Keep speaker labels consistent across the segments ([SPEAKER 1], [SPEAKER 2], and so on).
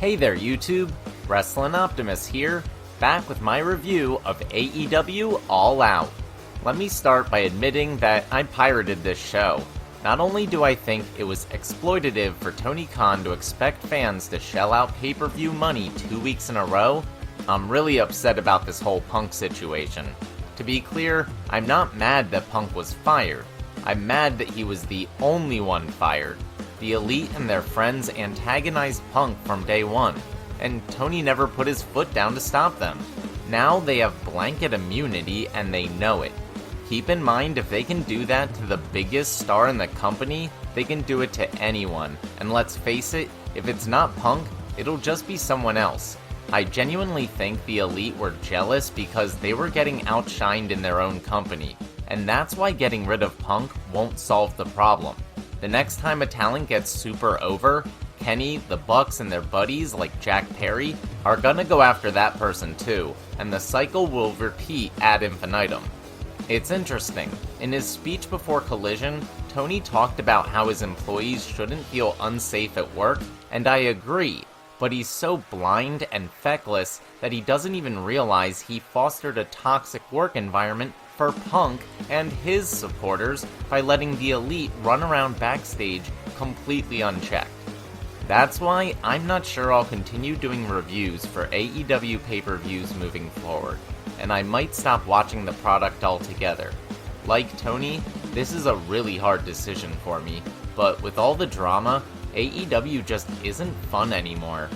[SPEAKER 1] Hey there YouTube, Wrestling Optimus here, back with my review of AEW All Out. Let me start by admitting that I pirated this show. Not only do I think it was exploitative for Tony Khan to expect fans to shell out pay-per-view money 2 weeks in a row, I'm really upset about this whole Punk situation. To be clear, I'm not mad that Punk was fired. I'm mad that he was the only one fired. The Elite and their friends antagonized Punk from day one, and Tony never put his foot down to stop them. Now they have blanket immunity and they know it. Keep in mind, if they can do that to the biggest star in the company, they can do it to anyone. And let's face it, if it's not Punk, it'll just be someone else. I genuinely think the Elite were jealous because they were getting outshined in their own company, and that's why getting rid of Punk won't solve the problem. The next time a talent gets super over, Kenny, the Bucks, and their buddies like Jack Perry are gonna go after that person too, and the cycle will repeat ad infinitum. It's interesting, in his speech before Collision, Tony talked about how his employees shouldn't feel unsafe at work, and I agree, but he's so blind and feckless that he doesn't even realize he fostered a toxic work environment for Punk and his supporters by letting the Elite run around backstage completely unchecked. That's why I'm not sure I'll continue doing reviews for AEW pay-per-views moving forward, and I might stop watching the product altogether. Like Tony, this is a really hard decision for me, but with all the drama, AEW just isn't fun anymore.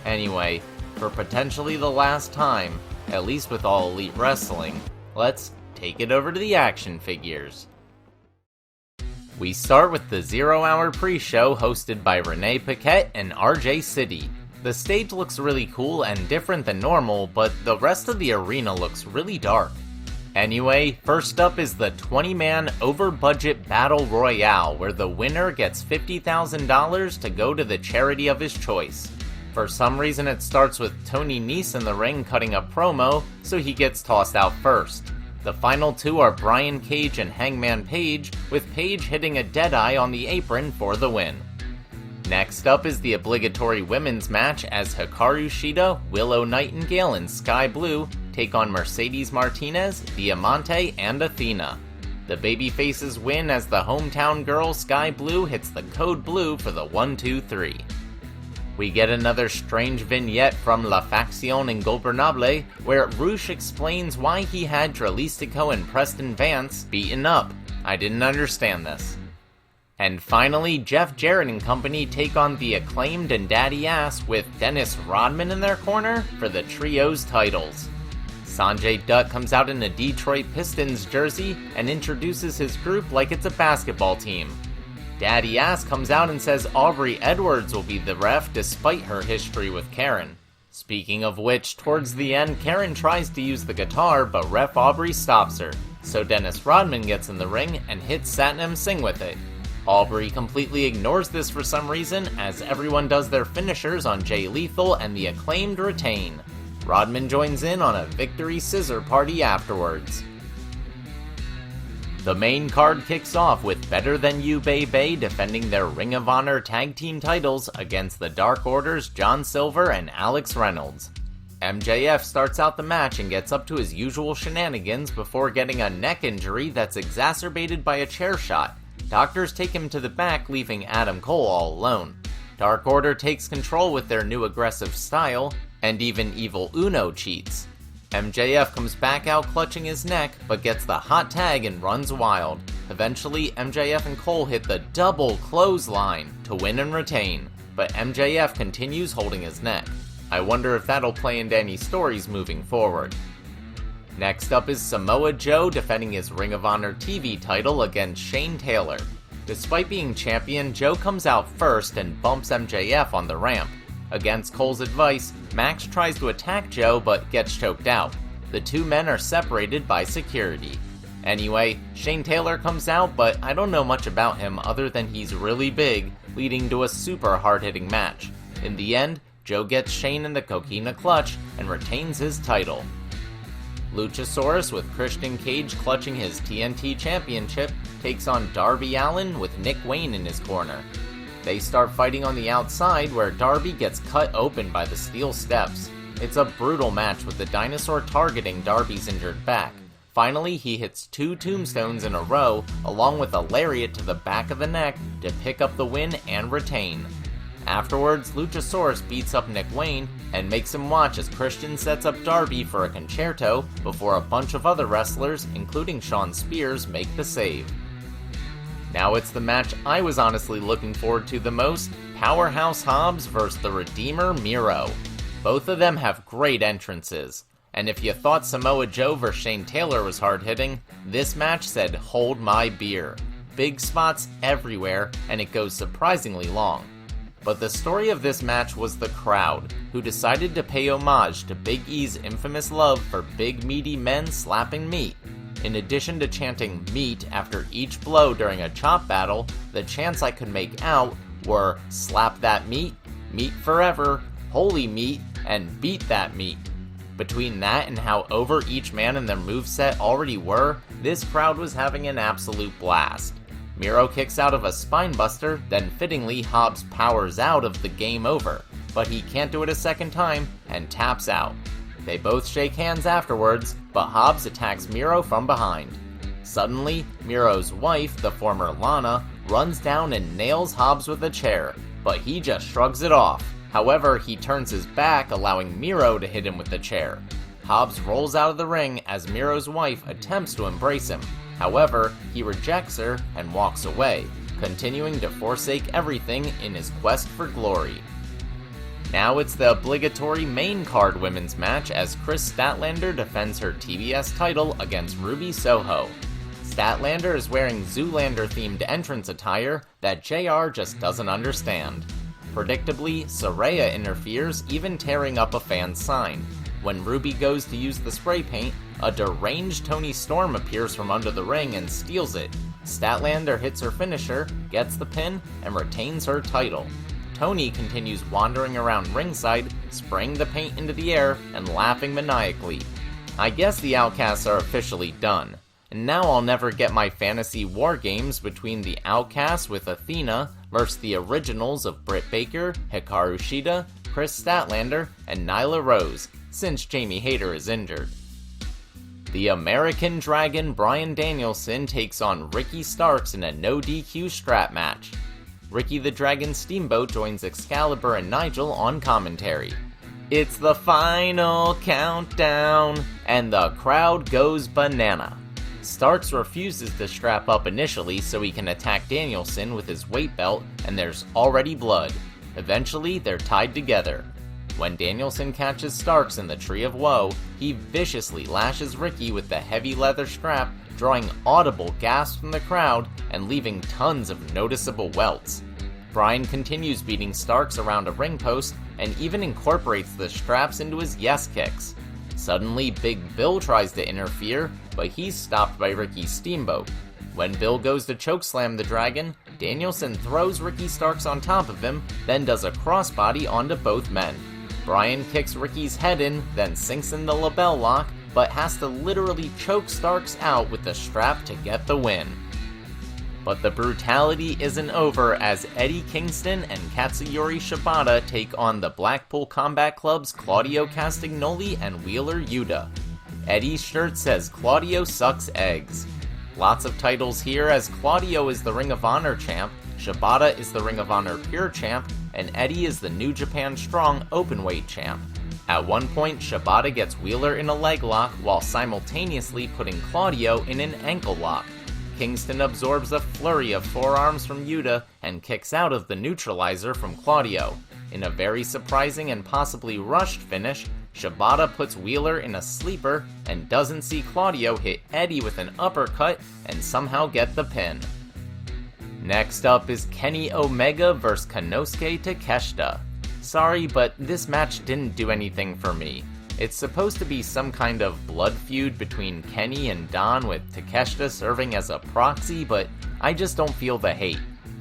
[SPEAKER 1] Anyway, for potentially the last time, at least with All Elite Wrestling, let's take it over to the action figures. We start with the 0-hour pre-show hosted by Renee Paquette and RJ City. The stage looks really cool and different than normal, but the rest of the arena looks really dark. Anyway, first up is the 20-man over-budget Battle Royale, where the winner gets $50,000 to go to the charity of his choice. For some reason it starts with Tony Nese in the ring cutting a promo, so he gets tossed out first. The final two are Brian Cage and Hangman Page, with Page hitting a Deadeye on the apron for the win. Next up is the obligatory women's match as Hikaru Shida, Willow Nightingale, and Sky Blue take on Mercedes Martinez, Diamante, and Athena. The babyfaces win as the hometown girl Sky Blue hits the code blue for the 1-2-3. We get another strange vignette from La Facción Ingobernable, where Rush explains why he had Dralistico and Preston Vance beaten up. I didn't understand this. And finally, Jeff Jarrett and company take on the Acclaimed and Daddy Ass with Dennis Rodman in their corner for the Trios titles. Sanjay Dutt comes out in a Detroit Pistons jersey and introduces his group like it's a basketball team. Daddy Ass comes out and says Aubrey Edwards will be the ref despite her history with Karen. Speaking of which, towards the end, Karen tries to use the guitar, but ref Aubrey stops her. So Dennis Rodman gets in the ring and hits Satnam Singh with it. Aubrey completely ignores this for some reason, as everyone does their finishers on Jay Lethal and the Acclaimed retain. Rodman joins in on a victory scissor party afterwards. The main card kicks off with Better Than You Bay Bay defending their Ring of Honor Tag Team titles against the Dark Order's John Silver and Alex Reynolds. MJF starts out the match and gets up to his usual shenanigans before getting a neck injury that's exacerbated by a chair shot. Doctors take him to the back, leaving Adam Cole all alone. Dark Order takes control with their new aggressive style, and even Evil Uno cheats. MJF comes back out clutching his neck, but gets the hot tag and runs wild. Eventually, MJF and Cole hit the double clothesline to win and retain, but MJF continues holding his neck. I wonder if that'll play into any stories moving forward. Next up is Samoa Joe defending his Ring of Honor TV title against Shane Taylor. Despite being champion, Joe comes out first and bumps MJF on the ramp. Against Cole's advice, Max tries to attack Joe but gets choked out. The two men are separated by security. Anyway, Shane Taylor comes out, but I don't know much about him other than he's really big, leading to a super hard-hitting match. In the end, Joe gets Shane in the Coquina Clutch and retains his title. Luchasaurus, with Christian Cage clutching his TNT Championship, takes on Darby Allin with Nick Wayne in his corner. They start fighting on the outside where Darby gets cut open by the steel steps. It's a brutal match with the dinosaur targeting Darby's injured back. Finally, he hits 2 tombstones in a row along with a lariat to the back of the neck to pick up the win and retain. Afterwards, Luchasaurus beats up Nick Wayne and makes him watch as Christian sets up Darby for a concerto before a bunch of other wrestlers, including Shawn Spears, make the save. Now it's the match I was honestly looking forward to the most, Powerhouse Hobbs vs. the Redeemer Miro. Both of them have great entrances, and if you thought Samoa Joe vs. Shane Taylor was hard-hitting, this match said hold my beer. Big spots everywhere, and it goes surprisingly long. But the story of this match was the crowd, who decided to pay homage to Big E's infamous love for big meaty men slapping meat. In addition to chanting meat after each blow during a chop battle, the chants I could make out were slap that meat, meat forever, holy meat, and beat that meat. Between that and how over each man and their moveset already were, this crowd was having an absolute blast. Miro kicks out of a spinebuster, then fittingly Hobbs powers out of the game over, but he can't do it a second time and taps out. They both shake hands afterwards, but Hobbs attacks Miro from behind. Suddenly, Miro's wife, the former Lana, runs down and nails Hobbs with a chair, but he just shrugs it off. However, he turns his back, allowing Miro to hit him with the chair. Hobbs rolls out of the ring as Miro's wife attempts to embrace him. However, he rejects her and walks away, continuing to forsake everything in his quest for glory. Now it's the obligatory main card women's match as Chris Statlander defends her TBS title against Ruby Soho. Statlander is wearing Zoolander-themed entrance attire that JR just doesn't understand. Predictably, Saraya interferes, even tearing up a fan's sign. When Ruby goes to use the spray paint, a deranged Toni Storm appears from under the ring and steals it. Statlander hits her finisher, gets the pin, and retains her title. Toni continues wandering around ringside, spraying the paint into the air and laughing maniacally. I guess the Outcasts are officially done. And now I'll never get my fantasy war games between the Outcasts with Athena versus the originals of Britt Baker, Hikaru Shida, Chris Statlander, and Nyla Rose, since Jamie Hayter is injured. The American Dragon Bryan Danielson takes on Ricky Starks in a no-DQ strap match. Ricky the Dragon Steamboat joins Excalibur and Nigel on commentary. It's the final countdown, and the crowd goes banana. Starks refuses to strap up initially so he can attack Danielson with his weight belt, and there's already blood. Eventually, they're tied together. When Danielson catches Starks in the Tree of Woe, he viciously lashes Ricky with the heavy leather strap, drawing audible gasps from the crowd and leaving tons of noticeable welts. Bryan continues beating Starks around a ring post and even incorporates the straps into his yes kicks. Suddenly, Big Bill tries to interfere, but he's stopped by Ricky Steamboat. When Bill goes to chokeslam the Dragon, Danielson throws Ricky Starks on top of him, then does a crossbody onto both men. Bryan kicks Ricky's head in, then sinks in the label lock, but has to literally choke Starks out with the strap to get the win. But the brutality isn't over as Eddie Kingston and Katsuyori Shibata take on the Blackpool Combat Club's Claudio Castagnoli and Wheeler Yuta. Eddie's shirt says Claudio sucks eggs. Lots of titles here as Claudio is the Ring of Honor champ, Shibata is the Ring of Honor Pure champ, and Eddie is the New Japan Strong Openweight champ. At one point, Shibata gets Wheeler in a leg lock while simultaneously putting Claudio in an ankle lock. Kingston absorbs a flurry of forearms from Yuta and kicks out of the neutralizer from Claudio. In a very surprising and possibly rushed finish, Shibata puts Wheeler in a sleeper and doesn't see Claudio hit Eddie with an uppercut and somehow get the pin. Next up is Kenny Omega vs Konosuke Takeshita. Sorry, but this match didn't do anything for me. It's supposed to be some kind of blood feud between Kenny and Don with Takeshita serving as a proxy, but I just don't feel the hate.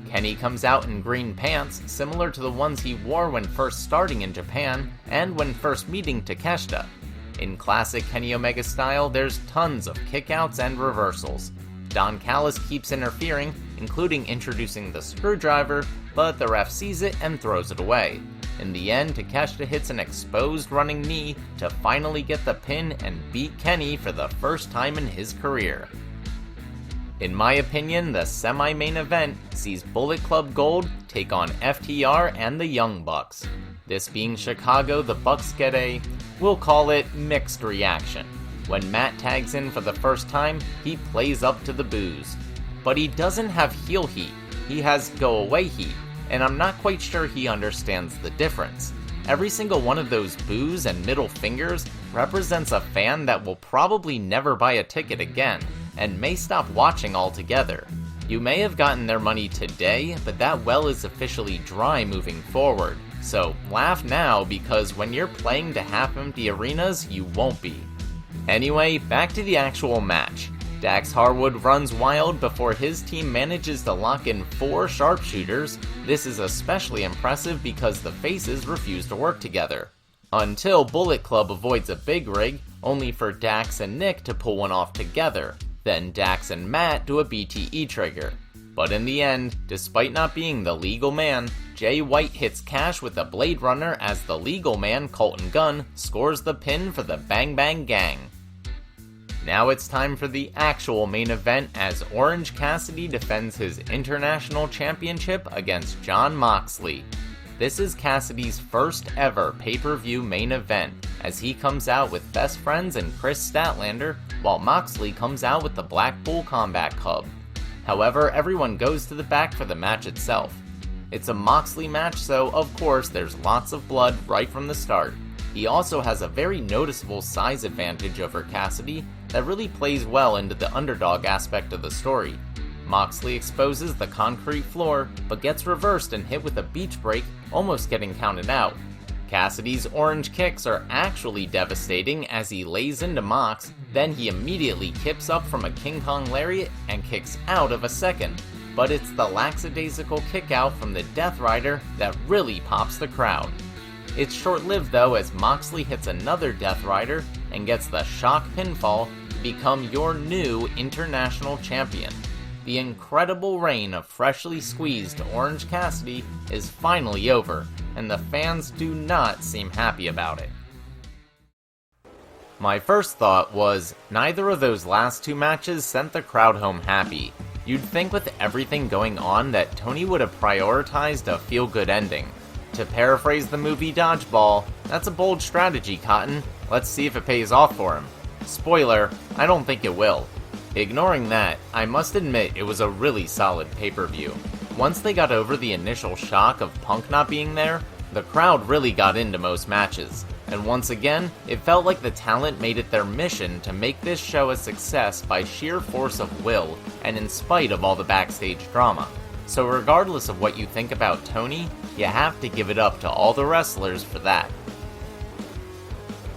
[SPEAKER 1] Kenny comes out in green pants, similar to the ones he wore when first starting in Japan, and when first meeting Takeshita. In classic Kenny Omega style, there's tons of kickouts and reversals. Don Callis keeps interfering, including introducing the screwdriver, but the ref sees it and throws it away. In the end, Takeshita hits an exposed running knee to finally get the pin and beat Kenny for the first time in his career. In my opinion, the semi-main event sees Bullet Club Gold take on FTR and the Young Bucks. This being Chicago, the Bucks get a, we'll call it, mixed reaction. When Matt tags in for the first time, he plays up to the boos. But he doesn't have heel heat, he has go-away heat, and I'm not quite sure he understands the difference. Every single one of those boos and middle fingers represents a fan that will probably never buy a ticket again, and may stop watching altogether. You may have gotten their money today, but that well is officially dry moving forward. So laugh now, because when you're playing to half-empty arenas, you won't be. Anyway, back to the actual match. Dax Harwood runs wild before his team manages to lock in 4 sharpshooters. This is especially impressive because the faces refuse to work together. Until Bullet Club avoids a big rig, only for Dax and Nick to pull one off together. Then Dax and Matt do a BTE trigger. But in the end, despite not being the legal man, Jay White hits Cash with a Blade Runner as the legal man, Colton Gunn, scores the pin for the Bang Bang Gang. Now it's time for the actual main event as Orange Cassidy defends his International Championship against Jon Moxley. This is Cassidy's first ever pay-per-view main event, as he comes out with Best Friends and Chris Statlander, while Moxley comes out with the Blackpool Combat Club. However, everyone goes to the back for the match itself. It's a Moxley match, so of course there's lots of blood right from the start. He also has a very noticeable size advantage over Cassidy that really plays well into the underdog aspect of the story. Moxley exposes the concrete floor, but gets reversed and hit with a beach break, almost getting counted out. Cassidy's orange kicks are actually devastating as he lays into Mox, then he immediately kips up from a King Kong lariat and kicks out of a second. But it's the lackadaisical kick out from the Death Rider that really pops the crowd. It's short-lived though, as Moxley hits another Death Rider and gets the shock pinfall to become your new international champion. The incredible reign of freshly squeezed Orange Cassidy is finally over, and the fans do not seem happy about it. My first thought was, neither of those last 2 matches sent the crowd home happy. You'd think with everything going on that Tony would have prioritized a feel-good ending. To paraphrase the movie Dodgeball, that's a bold strategy, Cotton. Let's see if it pays off for him. Spoiler, I don't think it will. Ignoring that, I must admit it was a really solid pay-per-view. Once they got over the initial shock of Punk not being there, the crowd really got into most matches. And once again, it felt like the talent made it their mission to make this show a success by sheer force of will, and in spite of all the backstage drama. So regardless of what you think about Tony, you have to give it up to all the wrestlers for that.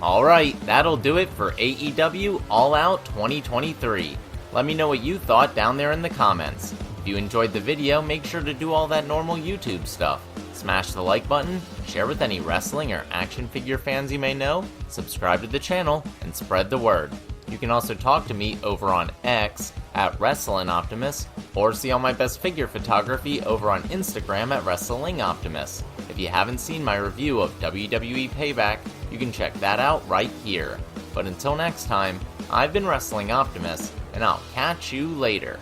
[SPEAKER 1] Alright, that'll do it for AEW All Out 2023. Let me know what you thought down there in the comments. If you enjoyed the video, make sure to do all that normal YouTube stuff. Smash the like button, share with any wrestling or action figure fans you may know, subscribe to the channel, and spread the word. You can also talk to me over on X at WrestlingOptimus, or see all my best figure photography over on Instagram at WrestlingOptimus. If you haven't seen my review of WWE Payback, you can check that out right here. But until next time, I've been Wrestling Optimus, and I'll catch you later.